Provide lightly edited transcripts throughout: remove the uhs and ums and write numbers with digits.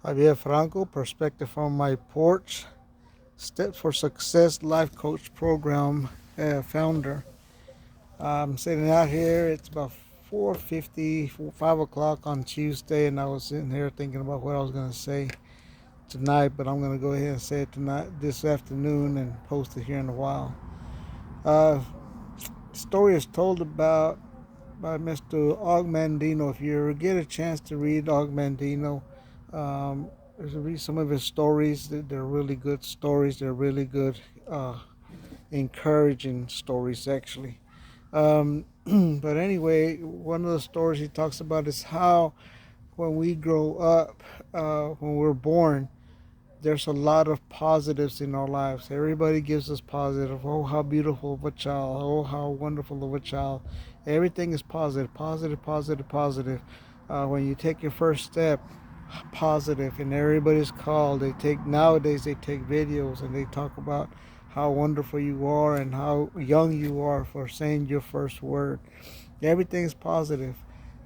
Javier Franco, Perspective from My Porch, Steps for Success Life Coach Program founder. I'm sitting out here. It's about 4:50, 5 o'clock on Tuesday, and I was sitting here thinking about what I was going to say tonight, but I'm going to go ahead and say it tonight, this afternoon, and post it here in a while. Uh, story is told about by Mr. Og Mandino. If you ever get a chance to read Og Mandino, read some of his stories. They're really good stories. They're really good, encouraging stories, actually. But anyway, one of the stories he talks about is how when we grow up, when we're born, there's a lot of positives in our lives. Everybody gives us positive. Oh, how beautiful of a child. Oh, how wonderful of a child. Everything is positive, positive, positive, positive. When you take your first step, positive, and everybody's called. They take nowadays they take videos and they talk about how wonderful you are and how young you are for saying your first word. Everything is positive.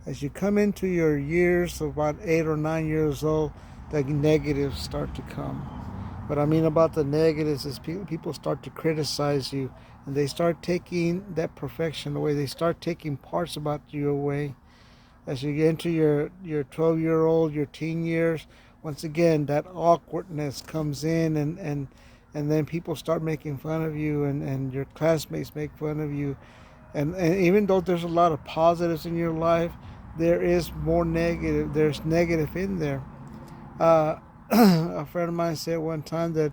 As you come into your years, about 8 or 9 years old, the negatives start to come. What I mean about the negatives is people start to criticize you, and they start taking that perfection away. They start taking parts about you away. As you get into your 12-year-old, your teen years, once again that awkwardness comes in, and then people start making fun of you, and your classmates make fun of you, and even though there's a lot of positives in your life, there is more negative. There's negative in there. Uh, a friend of mine said one time that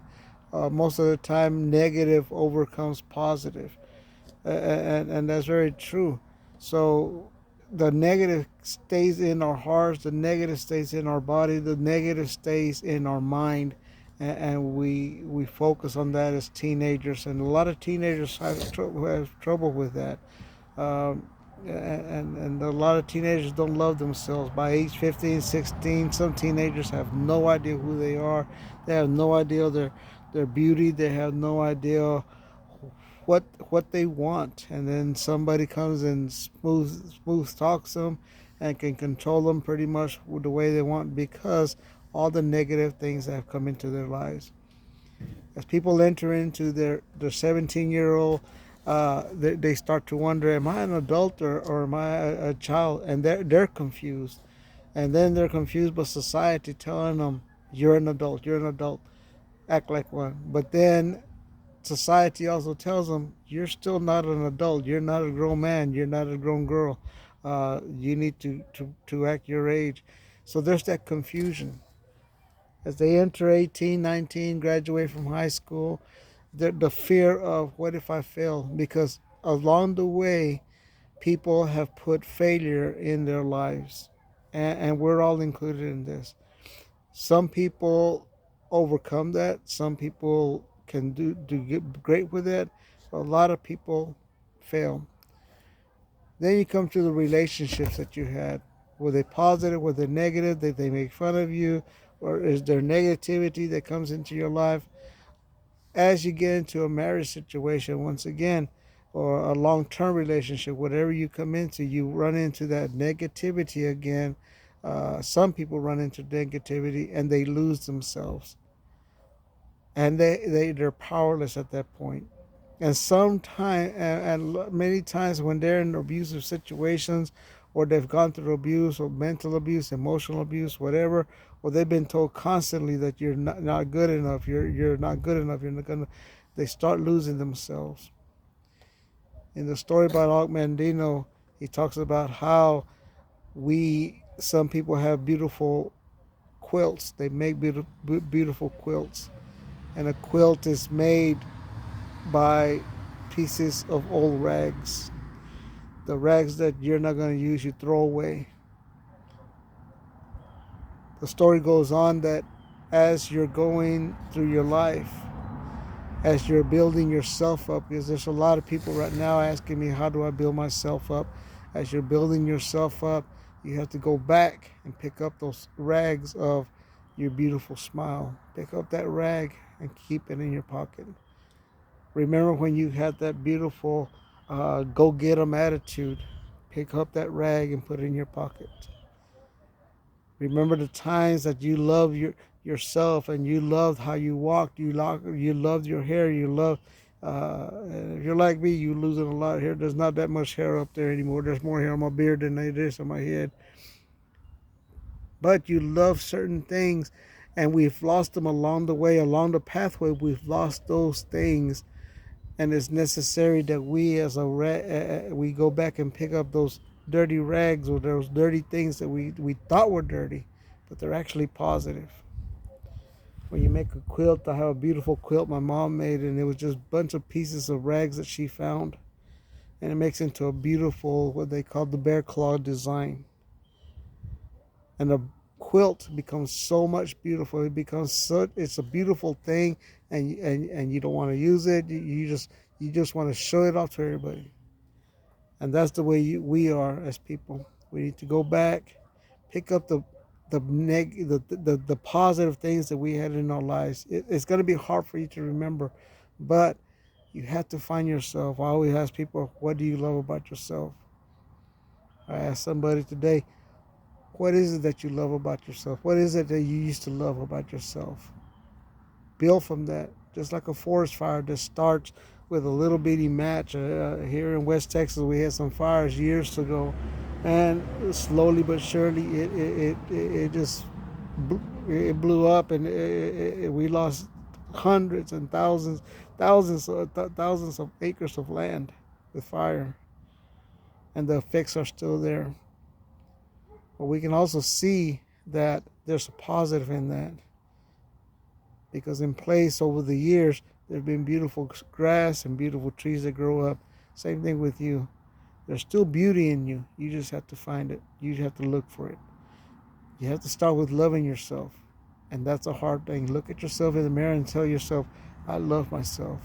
most of the time negative overcomes positive, and that's very true. So the negative stays in our hearts, the negative stays in our body, the negative stays in our mind, and we focus on that as teenagers, and a lot of teenagers have trouble with that. Um, and a lot of teenagers don't love themselves. By age 15, 16, some teenagers have no idea who they are. They have no idea their beauty. They have no idea what they want, and then somebody comes and smooth talks them and can control them pretty much the way they want because all the negative things that have come into their lives. As people enter into their 17-year-old, they start to wonder, am I an adult or am I a child? And they're confused, and then they're confused by society telling them you're an adult, you're an adult, act like one. But then society also tells them you're still not an adult, you're not a grown man, you're not a grown girl. You need to act your age. So there's that confusion as they enter 18, 19, graduate from high school. The fear of what if I fail, because along the way people have put failure in their lives, and we're all included in this. Some people overcome that. Some people can do great with it. But a lot of people fail. Then you come to the relationships that you had. Were they positive? Were they negative? Did they make fun of you? Or is there negativity that comes into your life? As you get into a marriage situation, once again, or a long term relationship, whatever you come into, you run into that negativity again. Some people run into negativity and they lose themselves, and they're powerless at that point. And sometimes, and many times, when they're in abusive situations, or they've gone through abuse, or mental abuse, emotional abuse, whatever, or they've been told constantly that you're not good enough, you're not good enough, you're not gonna, they start losing themselves. In the story about Og Mandino, he talks about how some people have beautiful quilts. They make beautiful quilts, and a quilt is made by pieces of old rags. The rags that you're not going to use, you throw away. The story goes on that as you're going through your life, as you're building yourself up, because there's a lot of people right now asking me, how do I build myself up? As you're building yourself up, you have to go back and pick up those rags of your beautiful smile. Pick up that rag and keep it in your pocket. Remember when you had that beautiful go get 'em attitude. Pick up that rag and put it in your pocket. Remember the times that you loved yourself, and you loved how you walked. You loved your hair. You loved. If you're like me, you losing a lot of hair. There's not that much hair up there anymore. There's more hair on my beard than there is on my head. But you love certain things, and we've lost them along the way, along the pathway. We've lost those things, and it's necessary that we, as we go back and pick up those dirty rags, or those dirty things that we thought were dirty, but they're actually positive. When you make a quilt, I have a beautiful quilt my mom made, and it was just a bunch of pieces of rags that she found, and it makes into a beautiful, what they call the bear claw design. And the quilt becomes so much beautiful. It becomes it's a beautiful thing, and you don't want to use it. You just want to show it off to everybody. And that's the way we are as people. We need to go back, pick up the positive things that we had in our lives. It's going to be hard for you to remember, but you have to find yourself. I always ask people, what do you love about yourself? I asked somebody today, what is it that you love about yourself? What is it that you used to love about yourself? Build from that. Just like a forest fire that starts with a little bitty match. Here in West Texas, we had some fires years ago, and slowly but surely, it just it blew up, and we lost hundreds and thousands of acres of land with fire, and the effects are still there. But we can also see that there's a positive in that, because in place over the years, there have been beautiful grass and beautiful trees that grow up. Same thing with you. There's still beauty in you. You just have to find it. You have to look for it. You have to start with loving yourself. And that's a hard thing. Look at yourself in the mirror and tell yourself, I love myself.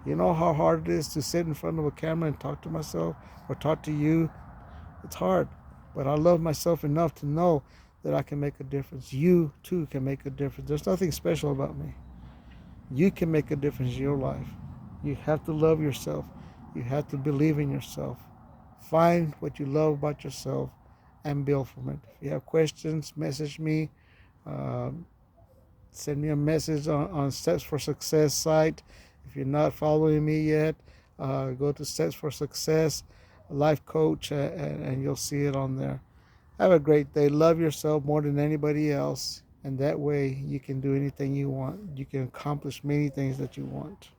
You know how hard it is to sit in front of a camera and talk to myself or talk to you? It's hard. But I love myself enough to know that I can make a difference. You too can make a difference. There's nothing special about me. You can make a difference in your life. You have to love yourself. You have to believe in yourself. Find what you love about yourself and build from it. If you have questions, message me. Um, Send me a message on Steps for Success site. If you're not following me yet, go to Steps for Success Life Coach, and you'll see it on there. Have a great day. Love yourself more than anybody else, and that way you can do anything you want. You can accomplish many things that you want.